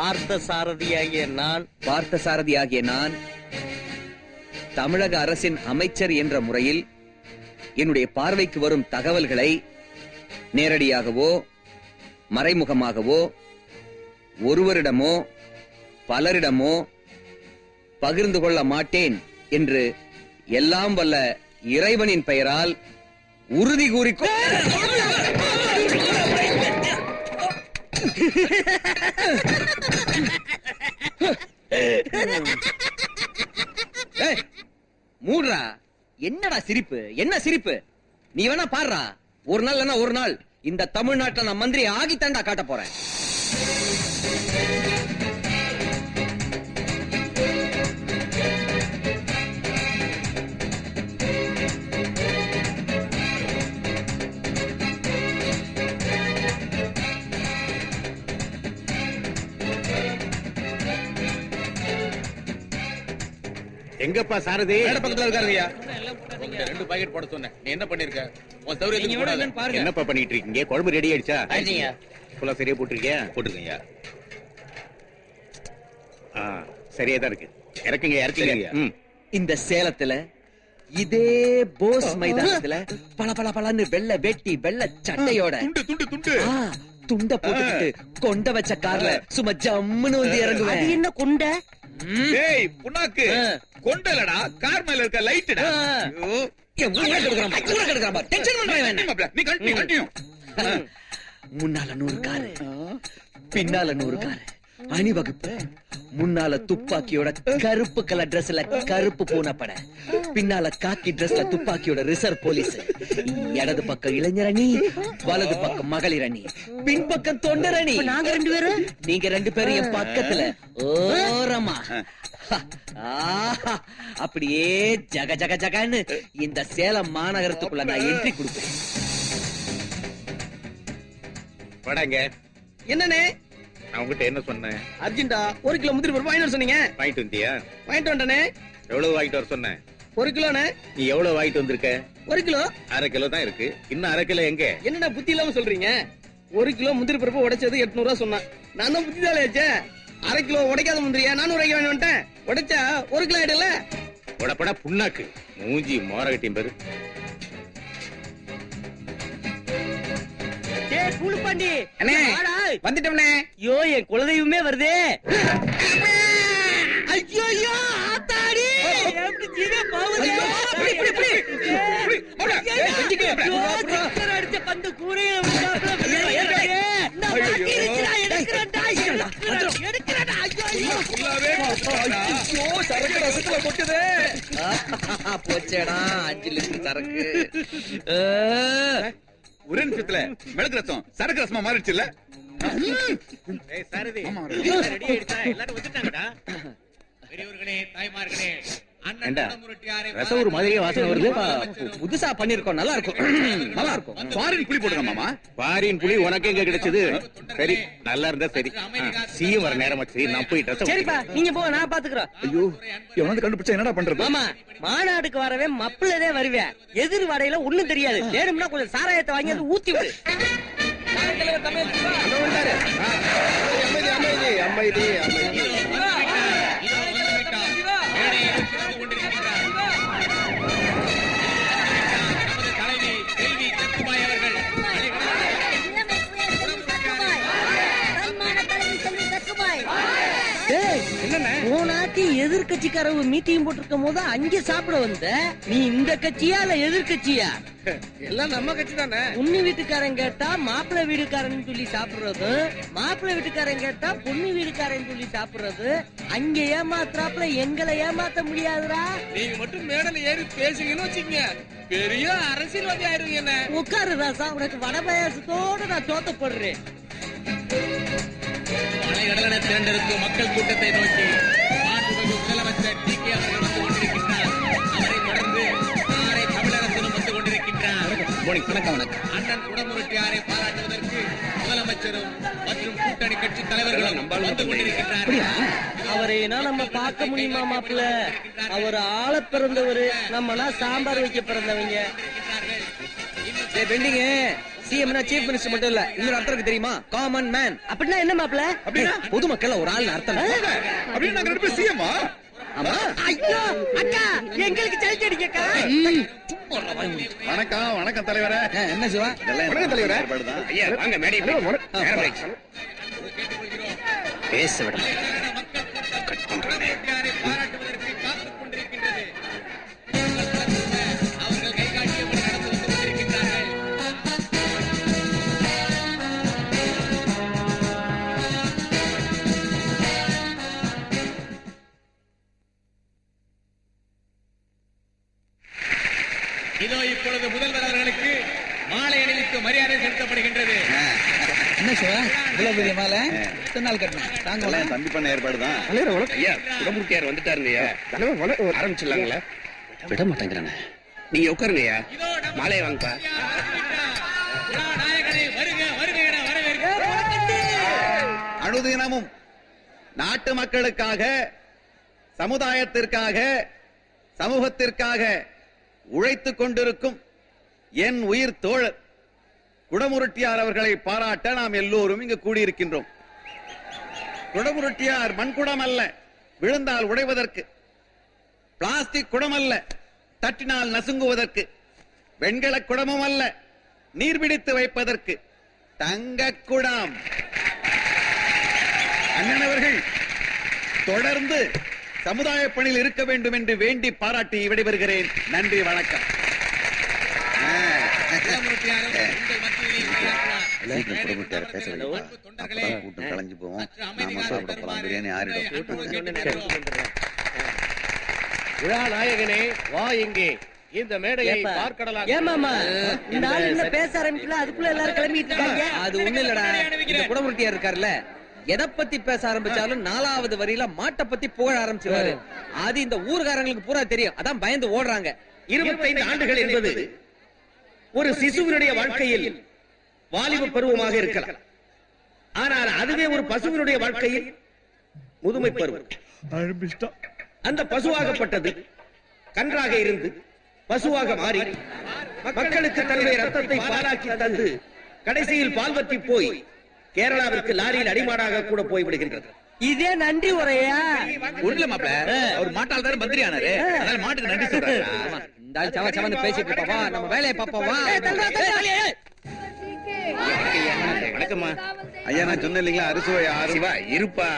பார்த்தசாரதியாகிய நான் தமிழக அரசின் அமைச்சர் என்ற முறையில் என்னுடைய பார்வைக்கு வரும் தகவல்களை நேரடியாகவோ மறைமுகமாகவோ ஒருவரிடமோ பலரிடமோ பகிர்ந்து கொள்ள மாட்டேன் என்று எல்லாம் வல்ல இறைவனின் பெயரால் உறுதி கூறிக்கொ மூடுறா. என்னடா சிரிப்பு? என்ன சிரிப்பு? நீ வேணா பாடுறா. ஒரு நாள் என்ன ஒரு நாள் இந்த தமிழ்நாட்டில் நான் மந்திரி ஆகித்தாண்டா காட்ட போறேன். எங்கப்பா சாரதி? பக்கத்துல இருக்காருங்கய்யா. 2 பாக்கெட் போட சொன்னேன். நீ என்ன பண்ணிருக்க? உன் சௌரியத்துக்கு போடாத. என்னப்பா பண்ணிட்டு இருக்கீங்க? குழம்பு ரெடி ஆயிடுச்சா? ஃபுல்லா சரியா போட்டிருக்கியா? போட்டுருக்கீங்க. சரியா தான் இருக்கு. இறக்குங்க இறக்குங்க. இந்த சேலத்துல இதே போஸ் மைதானத்துல பல பல பலன்னு வெள்ள வேட்டி வெள்ள சட்டையோட துண்ட போட்டுக்கிட்டு கொண்ட வச்ச கார்ல சும்மா ஜம்முன்னு வந்து இறங்குவேன். என்ன கொண்ட? ஏய் புண்ணாக்கு கொண்டலடா, கார் மேல இருக்க லைட்டடா. முன்னால 100 காரு, பின்னால 100 காரு, அணிவகுப்பு, முன்னால துப்பாக்கியோட கருப்பு கலர் டிரெஸ்ல கருப்பு பூனப்பட, பின்னால காக்கி டிரெஸ்ல துப்பாக்கியோட ரிசர்வ் போலீஸ், இடது பக்கம் இளைஞரணி, வலது பக்கம் மகளிர் அணி, பின்பக்கம் தொண்டர் அணி. நாங்க 2 பேரும், நீங்க 2 பேரும் என் பக்கத்துல ஓரமா அப்படியே ஜக ஜக ஜகன்னு இந்த சேலம் மாநகரத்துக்குள்ள நான் என்ட்ரி கொடுப்பேன். வடங்க என்னனே? நான் உங்ககிட்ட என்ன சொன்னேன்? அர்ஜென்டா 1 கிலோ முந்திரி பருப்பு வாங்கிட்டு வர சொன்னீங்க. வாங்கிட்டு வந்தியா? வாங்கிட்டு வந்தனே. எவ்வளவு வாங்கிட்டு வர சொன்னேன்? 1 கிலோனே. நீ எவ்வளவு வாங்கிட்டு வந்திருக்க? 1 கிலோ. 1/2 கிலோ தான் இருக்கு. இன்னும் 1/2 கிலோ எங்க? என்னடா புத்தி இல்லாம சொல்றீங்க? 1 கிலோ முந்திரி பருப்பு உடைச்சது 800 ரூபாய் சொன்னேன். நான் தான் புத்திசாலியாச்சே. 1/2 கிலோ உடைக்காத முந்திரியா 400 ரூபாய்க்கு வாங்கி வந்துட்டேன். உடைச்சா 1 கிலோ ஆயிடல. உடப்படா புண்ணாக்கு மூஞ்சி மோரகட்டியும் பேரு. டேய் புளுப்பாண்டி அண்ணே வந்துட்டோம்னே. ஐயோ என் குலதெய்வமே வருதே. ஐயோ ஐயோ ஆத்தாடி எப்படி ஜீவ பாவுதே. அடிச்ச பந்து கூரையில விட்டாப்ல விளையாடுறே. நான் பாக்கி இருக்கறா எடுக்கறடா. எடுக்கறடா. ஐயோ ஐயோ சரக்கு ரசத்துல கொட்டுதே. போச்சேடா 5 லிட்டர் சரக்கு. ஒரே நிமிஷத்துல மிளகு ரசம் சரக்கு ரசமா மாறிடுச்சுல்ல? ஏய் சாரதி ரெடி ஆயிடுச்சா? எல்லாரும் வந்துட்டாங்கடா. பெரியவர்களே தாய்மார்களே ரசம் ஒரு மாதிரியே வாசனை வருது. புதுசா பண்ணிருக்கோம். நல்லா இருக்கும். நல்லா இருக்கும். ஃபாரின் புளி போடுங்க மாமா. ஃபாரின் புளி உனக்கு எங்க கிடைச்சது? சரி நல்லா இருந்தா சரி. சீயும் வர நேரம் ஆச்சு. நான் போய் ட்ரெஸ். சரிப்பா நீங்க போங்க, நான் பாத்துக்கிறேன். ஐயோ எவனாவது கண்டுபிடிச்சா என்னடா பண்றது? மாமா மாநாடுக்கு வரவே மப்பிளதே வருவேன். எதிர் வடையில ஒண்ணும் தெரியாது. வேணும்னா கொஞ்சம் சாராயத்தை வாங்கி அது ஊத்தி விடு. அமைதி அமைதி. போனாட்டி எதிர்கட்சிக்காரங்க மீட்டிங் போட்டிருக்கும் போது அங்கே சாப்பிட வந்த நீ இந்த கட்சியா இல்ல எதிர்கட்சியா? எல்லாம் நம்ம கட்சி தானே. பொண்ணு வீட்டுக்காரன் கேட்டா மாப்பிள்ளை வீடுக்காரன் சொல்லி சாப்பிடுறது, மாப்பிள்ளை வீட்டுக்காரன் கேட்டா பொண்ணு வீடுக்காரன் சொல்லி சாப்பிடுறது. அங்க ஏமாத்துறாப்புல எங்களை ஏமாத்த முடியாதுடா. நீங்க மட்டும் மேடல ஏறி பேசுங்கன்னு வச்சுக்கீங்க, பெரிய அரசியல்வாதி ஆயிருவீங்க. உட்காரு ராசா, உனக்கு வட பாயாசத்தோட நான் தோத்தப்படுறேன். மலைகடலென திரண்டிருக்கும் மக்கள் கூட்டத்தை நோக்கி மாண்புமிகு முதலமைச்சர் டி.கே. அவர்கள் வந்து கொண்டிருக்கின்றார். அவரை தொடர்ந்து நாளை தமிழரசனும் வந்து கொண்டிருக்கின்றார். வணக்கம் வணக்கம். அண்ணன் குடமுருட்டியாரை பாராட்டுவதற்கு முதலமைச்சரும் மற்றும் கூட்டணி கட்சி தலைவர்களும் வந்து கொண்டிருக்கின்றார்கள். அவரை நம்ம பார்க்க முடியுமா மாப்பிள்ள? அவர் ஆள பிறந்தவரு, நம்மனா சாம்பார் வைக்க பிறந்தவங்க. சிஎம்னா சீஃப் மினிஸ்டர் மட்டும் இல்ல, இன்னொரு அர்த்தம் இருக்கு தெரியுமா? Common man. அப்படின்னா என்ன மாப்ள? அப்படின்னா பொதுமக்கள் ஒரு ஆள் அர்த்தம். அப்படின்னு நாங்க 2 பேரும் சிஎம்மா? ஆமா. ஐயோ அக்கா, எங்களுக்கு சைல்ட் அடிக்கக்கா. வணக்கம் வணக்கம் தலைவரே. என்ன சிவா? வணக்கம் தலைவரே. ஐயா வாங்க மேடை பேச விட பாராட்டுவதற்கு காத்துக் கொண்டிருக்கின்றது. அவர்கள் கைகாட்டியபடி நடந்து வந்து கொண்டிருக்கின்றார்கள். இதோ இப்பொழுது முதல்வர் அவர்களுக்கு மாலை அணிவித்து மரியாதை செலுத்தப்படுகின்றது. என்ன சிவா? இவ்வளவு பெரிய மாலை எத்தனை நாள் கட்டணும்? தாங்க தம்பி பண்ண ஏற்பாடுதான். ஐயா குடமுருட்டியார் வந்துட்டாருங்கய்யா. ஆரம்பிச்சிடலாங்களா? விட மாட்டேங்கிறானே. நீங்க உட்காருங்கய்யா. மாலையை வாங்கப்பா. நாயகனை வருக வருக என வரவேற்கிறோம். அனுதினமும் நாட்டு மக்களுக்காக, சமுதாயத்திற்காக, சமூகத்திற்காக உழைத்துக் கொண்டிருக்கும் என் உயிர் தோழர் குடமுருட்டியார் அவர்களை பாராட்ட நாம் எல்லோரும் இங்கு கூடியிருக்கின்றோம். குடமுருட்டியார் மண்குடம் அல்ல, விழுந்தால் உடைவதற்கு. பிளாஸ்டிக் குடம் அல்ல, தட்டினால் நசுங்குவதற்கு. வெண்கல குடமும் அல்ல, நீர்பிடித்து வைப்பதற்கு. தங்க குடம். அண்ணன் அவர்கள் தொடர்ந்து சமுதாய பணியில் இருக்க வேண்டும் என்று வேண்டி பாராட்டி விடைபெறுகிறேன். நன்றி, வணக்கம். கலைஞ்சு போவோம். நாம சாப்பிட போலாம். பிரியாணி ஆறிடும். விழா நாயகனே வா இங்கே. இந்த மேடையை பார்க்கடலாக. ஏமாமா இந்த ஆள் என்ன பேச ஆரம்பிக்கல, அதுக்குள்ள எல்லாரும் கிளம்பிட்டு இருக்காங்க. அது ஒண்ணு இல்லடா, இந்த குடமுருட்டியார் இருக்காருல்ல, எதை பத்தி பேச ஆரம்பிச்சாலும் 4வது வரியில மாட்டை பத்தி புகழ ஆரம்பிச்சிருவாரு. அது இந்த ஊர்காரங்களுக்கு பூரா தெரியும், அதான் பயந்து ஓடுறாங்க. 25 ஆண்டுகள் என்பது ஒரு சிசுவினுடைய வாழ்க்கையில் வாலிப பருவமாக இருக்கலாம். ஆனால் அதுவே ஒரு பசுவினுடைய வாழ்க்கையில் முதுமை பருவம். அந்த பசுவாகப்பட்டது கன்றாக இருந்து பசுவாக மாறி மக்களுக்கு தன்னுடைய ரத்தத்தை பாலாக்கி தந்து கடைசியில் பால்வத்தி போய் கேரளாவிற்கு லாரியில் அடிமாடாக கூட போய்விடுகின்றது. இதே நன்றி உரையா? ஒண்ணுல மாப்பிள்ள, அவர் மாட்டால் தான் மந்திரி ஆனாரு. அதனால மாட்டுக்கு நன்றி சொல்றாரு. இந்த ஆள் சவ சவன்னு பேசிட்டு இருப்பா, நம்ம வேலையை பார்ப்போம் வா. வணக்கம்மா. ஐயா, நான் சொன்னேன் இல்லைங்களா, அறுசுவை ஆறு. சிவா இருப்பா.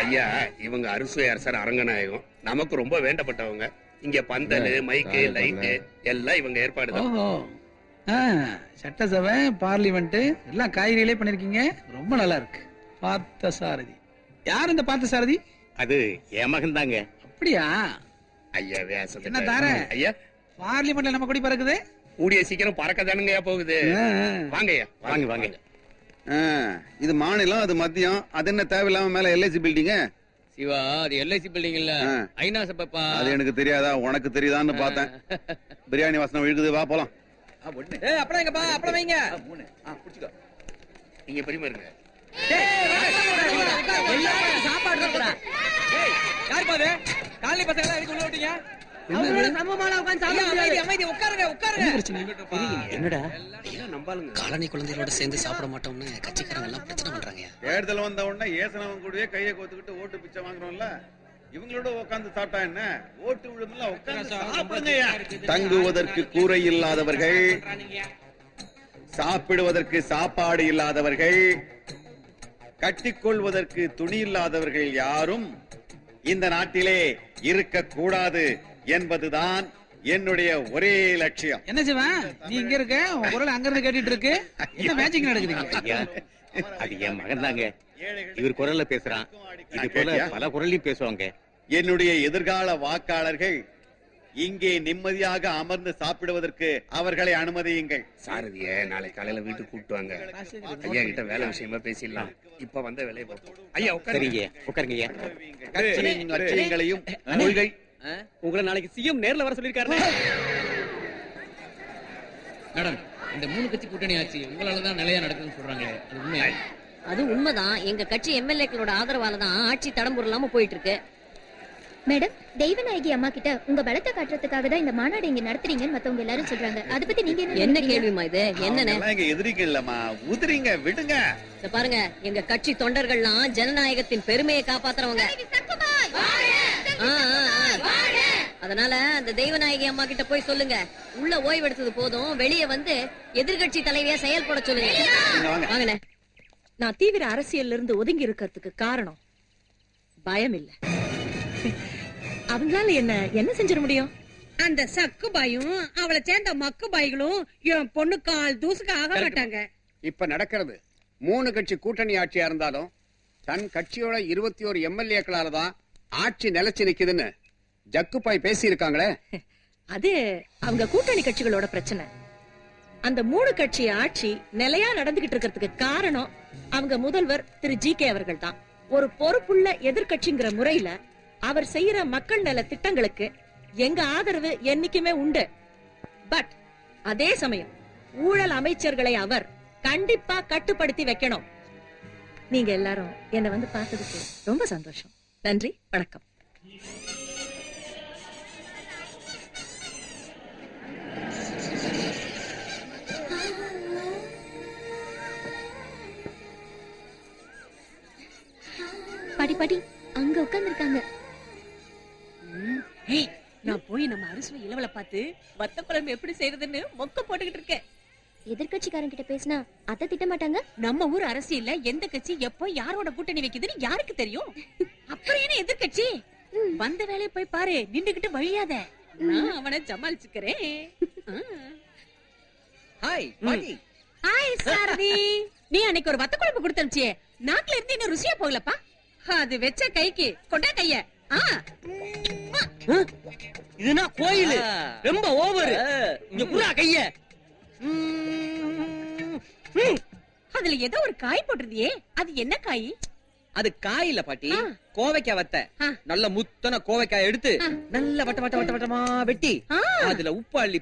ஐயா இவங்க அறுசுவை அரசர் அரங்கநாயகம், நமக்கு ரொம்ப வேண்டப்பட்டவங்க. இங்க பந்தல், மைக்கு, லைட்டு எல்லாம் இவங்க ஏற்பாடுதான். சட்டசபை, பார்லிமெண்ட் எல்லாம் காய்கறியிலே பண்ணிருக்கீங்க. ரொம்ப நல்லா இருக்கு. பார்த்த சாரதி யார்? இந்த பார்த்த சாரதி அது என் மகன் தாங்க. அப்படியா? ஐயா வேசம் என்ன தார? ஐயா பார்லிமெண்ட்ல நம்ம கொடி பறக்குது. கூடிய சீக்கிரம் பறக்கதானுங்கயா போகுது. வாங்கய்யா வாங்க வாங்க. இது மாநிலம், அது மத்தியம். அது என்ன தேவையில்லாம மேல எல்ஐசி பில்டிங்? சிவா, அது எல்ஐசி பில்டிங் இல்ல, ஐநா சபைப்பா. அது எனக்கு தெரியாதா? உனக்கு தெரியுதான்னு பார்த்தேன். பிரியாணி வாசனை இழுக்குது, வா போலாம். அப்புறம் எங்கப்பா, அப்புறம் வைங்க. நீங்க பரிமாறுங்க. சாப்பாடு இருக்குடா. யாரு பாது காலனி பசங்க எதுக்கு உள்ள விட்டீங்க? என்னடா காலனி குழந்தைகளோட சேர்ந்து சாப்பிட மாட்டோம்னு கட்சிக்காரங்க எல்லாம் பிரச்சனை பண்றாங்க. தேர்தல் வந்த உடனே ஏசனவன் கூடவே கையை கோத்துக்கிட்டு ஓட்டு பிச்சை வாங்குறோம்ல, இவங்களோட உட்கார்ந்து சாப்பிட்டா என்ன? ஓட்டு விழுமில்ல, உட்கார்ந்து சாப்பிடுங்கய்யா. தங்குவதற்கு கூரை இல்லாதவர்கள், சாப்பிடுவதற்கு சாப்பாடு இல்லாதவர்கள், கட்டிக்கொள்வதற்கு துணி இல்லாதவர்கள் யாரும் இந்த நாட்டிலே இருக்கக்கூடாது என்பதுதான் என்னுடைய ஒரே லட்சியம். என்ன செய்வேன்? நீ இங்க இருக்க, உன் குரல் அங்க இருந்து கேட்டுட்டு இருக்கு. என்ன மேஜிக் நடக்குதுங்க? அது என் மகன் தாங்க. இவர் குரல்ல பேசுறான். இது போல பல குரலையும் பேசுவாங்க. என்னுடைய எதிர்கால வாக்காளர்கள் இங்கே நிம்மதியாக அமர்ந்து சாப்பிடுவதற்கு அவர்களை அனுமதியுங்கள். சாரதிய நாளை காலையில வீட்டுக்கு கூப்பிட்டு வாங்க. ஐயா கிட்ட வேலை விஷயமா பேசிடலாம். இப்ப வந்த வேலையை பார்ப்போம். ஐயா உட்காருங்க. உட்காருங்க. கட்சியின் லட்சியங்களையும் கொள்கை உங்களை நாளைக்கு சிஎம் நேர்ல வர சொல்லிருக்காரு. மேடம், இந்த 3 கட்சி கூட்டணி ஆச்சு உங்களாலதான் நிலையா நடக்குதுன்னு சொல்றாங்களே, அது உண்மையா? அது உண்மைதான். எங்க கட்சி எம்எல்ஏக்களோட ஆதரவால தான் ஆட்சி தடம்புற இல்லாம போயிட்டு இருக்கு. மேடம், தெய்வநாயகி அம்மா கிட்ட உங்க பலத்தை காட்டுறதுக்காக தான் இந்த மாநாடு இங்க நடத்துறீங்கன்னு மத்தவங்க எல்லாரும் சொல்றாங்க. அத பத்தி நீங்க என்ன கேள்விமா இது? என்னன்னு இங்க எதிரிகள் இல்லம்மா, உதிரிங்க விடுங்க. இத பாருங்க, எங்க கட்சி தொண்டர்கள்லாம் ஜனநாயகத்தின் பெருமையை காப்பாத்துறவங்க. அதனால அந்த தெய்வநாயகி அம்மா கிட்ட போய் சொல்லுங்க, உள்ள ஓய்வு எடுத்தது போதும், வெளியே வந்து எதிர்கட்சி தலைவியா செயல்பட சொல்லுங்க. வாங்கண்ணே. நான் தீவிர அரசியல்ல இருந்து ஒதுங்கி இருக்கிறதுக்கு காரணம் பயம் இல்ல. அவங்களால என்ன செஞ்சிட முடியும்? அந்த சக்கு பாயும் அவளை சேர்ந்த மக்கு பாய்களும் என் பொண்ணு கால் தூசுக்கு ஆக மாட்டாங்க. இப்ப நடக்கிறது 3 கட்சி கூட்டணி ஆட்சியா இருந்தாலும் தன் கட்சியோட 21 எம்எல்ஏக்களால தான் ஆட்சி நிலைச்சு நிக்குதுன்னு ஜக்குபாய் பேசி இருக்காங்களே. அது அவங்க கூட்டணி கட்சிகளோட பிரச்சனை. அந்த 3 கட்சி ஆட்சி நிலையா நடந்துகிட்டு இருக்கிறதுக்கு காரணம் அவங்க முதல்வர் திரு ஜி.கே. அவர்கள் தான். ஒரு பொறுப்புள்ள எதிர்கட்சிங்கிற முறையில அவர் செய்யற மக்கள் நல திட்டங்களுக்கு எங்க ஆதரவு என்னைக்குமே உண்டு. பட் அதே சமயம் ஊழல் அமைச்சர்களை அவர் கண்டிப்பா கட்டுப்படுத்தி வைக்கணும். நீங்க எல்லாரும் என்ன வந்து பார்த்ததுக்கு ரொம்ப சந்தோஷம். நன்றி, வணக்கம். பாடி பாடி அங்க உட்கார்ந்திருக்காங்க. நான் போய் நம்ம அரிசுவை இளவல பார்த்து வத்த குழம்பு எப்படி செய்யறதுன்னு மொக்க போட்டுக்கிட்டு இருக்கேன். எதிர்கட்சிக்காரன் கிட்ட பேசினா அத்தை திட்ட மாட்டாங்க. நம்ம ஊர் அரசியல்ல எந்த கட்சி எப்போ யாரோட கூட்டணி வைக்குதுன்னு யாருக்கு தெரியும்? அப்புறம் என்ன எதிர்கட்சி? வந்த வேலையை போய் பாரு, நின்றுகிட்டு வழியாத. நான் அவனை சமாளிச்சுக்கிறேன். ஹாய் பாட்டி. ஹாய் சாரதி. நீ அன்னைக்கு ஒரு வத்த குழம்பு கொடுத்தனுச்சியே, நாக்குல இருந்து இன்னும் ருசியா போகலப்பா. அது வெச்ச கைக்கு கொண்டா கைய. இதுனா கோயில் ரொம்ப ஓவர். இங்க புறா கைய. அதுல ஏதோ ஒரு காய் போட்டிருந்தியே, அது என்ன காய்? அது காய் இல்ல பாட்டி, கோவைக்காய் வத்த. நல்ல முத்தன கோவைக்காய் எடுத்து நல்ல வட்ட வட்ட வட்ட வட்டமா வெட்டி அதுல உப்பு அள்ளி